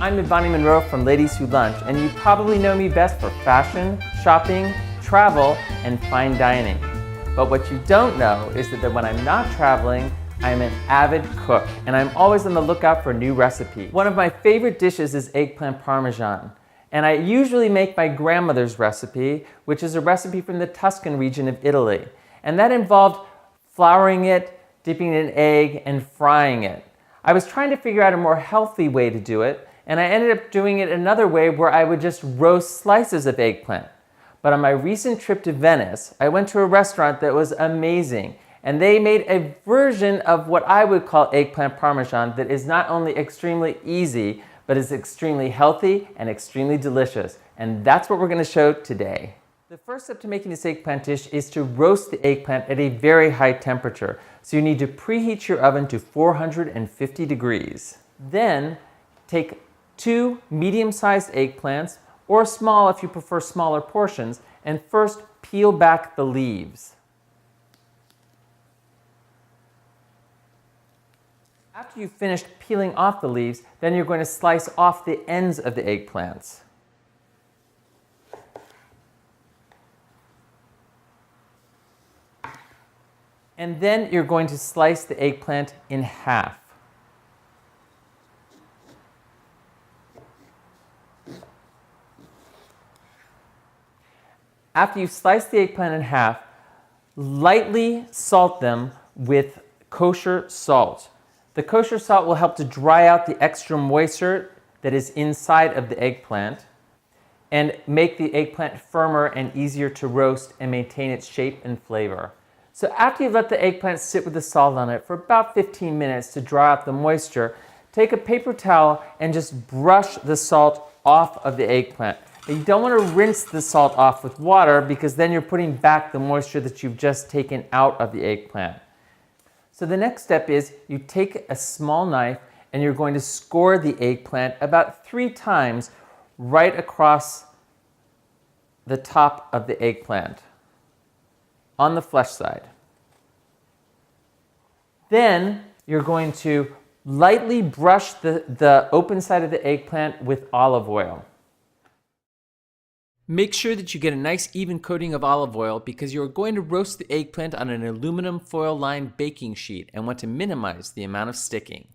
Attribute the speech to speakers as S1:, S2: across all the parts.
S1: I'm Mdivani Monroe from Ladies Who Lunch, and you probably know me best for fashion, shopping, travel, and fine dining. But what you don't know is that when I'm not traveling, I'm an avid cook, and I'm always on the lookout for new recipes. One of my favorite dishes is eggplant parmesan, and I usually make my grandmother's recipe, which is a recipe from the Tuscan region of Italy. And that involved flouring it, dipping it in egg, and frying it. I was trying to figure out a more healthy way to do it, and I ended up doing it another way where I would just roast slices of eggplant. But on my recent trip to Venice, I went to a restaurant that was amazing, and they made a version of what I would call eggplant parmesan that is not only extremely easy, but is extremely healthy and extremely delicious. And that's what we're going to show today. The first step to making this eggplant dish is to roast the eggplant at a very high temperature. So you need to preheat your oven to 450 degrees. Then take 2 medium-sized eggplants, or small if you prefer smaller portions, and first peel back the leaves. After you've finished peeling off the leaves, then you're going to slice off the ends of the eggplants. And then you're going to slice the eggplant in half. After you've sliced the eggplant in half, lightly salt them with kosher salt. The kosher salt will help to dry out the extra moisture that is inside of the eggplant and make the eggplant firmer and easier to roast and maintain its shape and flavor. So after you've let the eggplant sit with the salt on it for about 15 minutes to dry out the moisture, take a paper towel and just brush the salt off of the eggplant. You don't want to rinse the salt off with water because then you're putting back the moisture that you've just taken out of the eggplant. So the next step is you take a small knife and you're going to score the eggplant about 3 times right across the top of the eggplant on the flesh side. Then you're going to lightly brush the open side of the eggplant with olive oil. Make sure that you get a nice even coating of olive oil because you're going to roast the eggplant on an aluminum foil lined baking sheet and want to minimize the amount of sticking.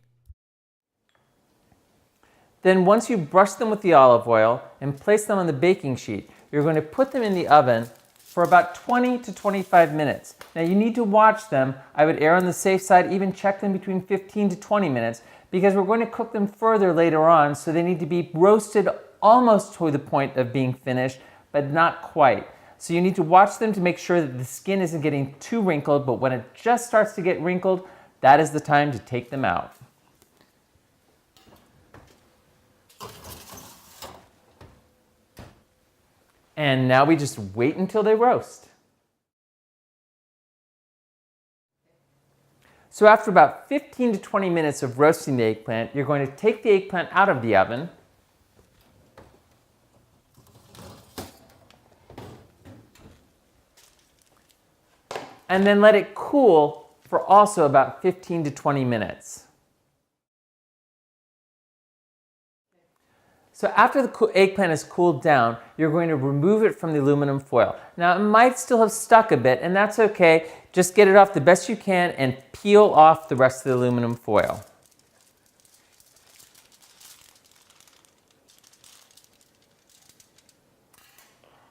S1: Then once you brush them with the olive oil and place them on the baking sheet, you're going to put them in the oven for about 20 to 25 minutes. Now you need to watch them. I would err on the safe side, even check them between 15 to 20 minutes because we're going to cook them further later on, so they need to be roasted almost to the point of being finished, but not quite. So you need to watch them to make sure that the skin isn't getting too wrinkled, but when it just starts to get wrinkled, that is the time to take them out. And now we just wait until they roast. So after about 15 to 20 minutes of roasting the eggplant, you're going to take the eggplant out of the oven. And then let it cool for also about 15 to 20 minutes. So after the eggplant is cooled down, you're going to remove it from the aluminum foil. Now it might still have stuck a bit, and that's okay. Just get it off the best you can and peel off the rest of the aluminum foil.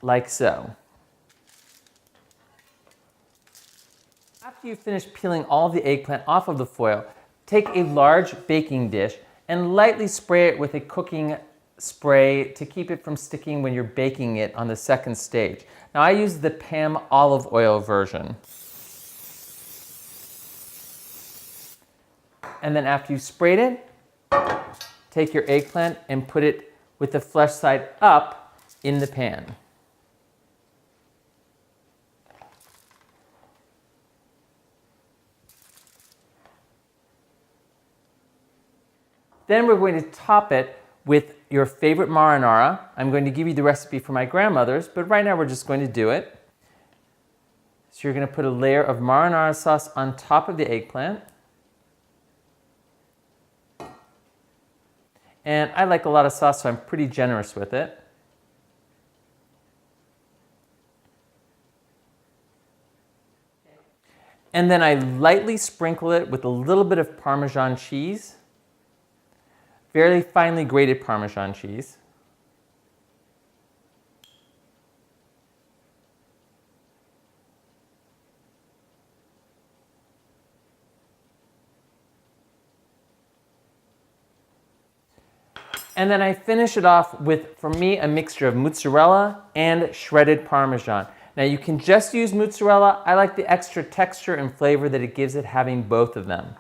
S1: Like so. After you finish peeling all the eggplant off of the foil, take a large baking dish and lightly spray it with a cooking spray to keep it from sticking when you're baking it on the second stage. Now I use the Pam olive oil version. And then after you've sprayed it, take your eggplant and put it with the flesh side up in the pan. Then we're going to top it with your favorite marinara. I'm going to give you the recipe for my grandmother's, but right now we're just going to do it. So you're going to put a layer of marinara sauce on top of the eggplant. And I like a lot of sauce, so I'm pretty generous with it. And then I lightly sprinkle it with a little bit of Parmesan cheese, very finely grated Parmesan cheese. And then I finish it off with, for me, a mixture of mozzarella and shredded Parmesan. Now you can just use mozzarella. I like the extra texture and flavor that it gives it having both of them.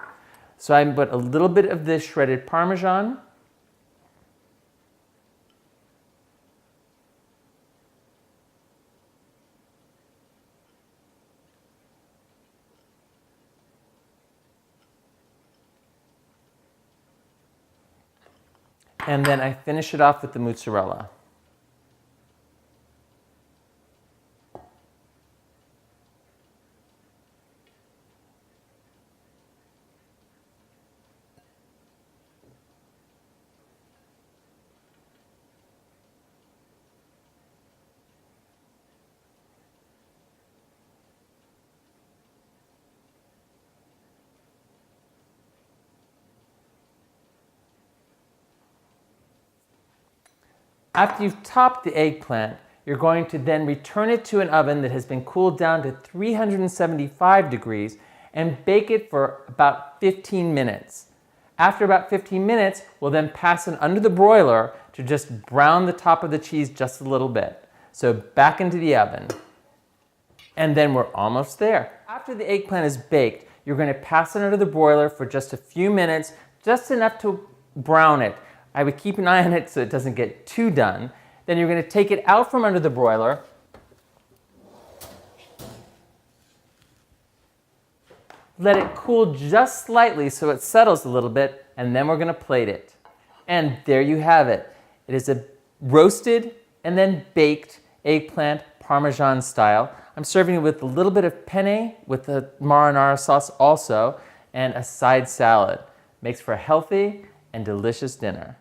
S1: So I put a little bit of this shredded Parmesan. And then I finish it off with the mozzarella. After you've topped the eggplant, you're going to then return it to an oven that has been cooled down to 375 degrees and bake it for about 15 minutes. After about 15 minutes, we'll then pass it under the broiler to just brown the top of the cheese just a little bit. So back into the oven. And then we're almost there. After the eggplant is baked, you're going to pass it under the broiler for just a few minutes, just enough to brown it. I would keep an eye on it so it doesn't get too done. Then you're going to take it out from under the broiler. Let it cool just slightly so it settles a little bit, and then we're going to plate it. And there you have it. It is a roasted and then baked eggplant Parmesan style. I'm serving it with a little bit of penne with the marinara sauce also, and a side salad. Makes for a healthy and delicious dinner.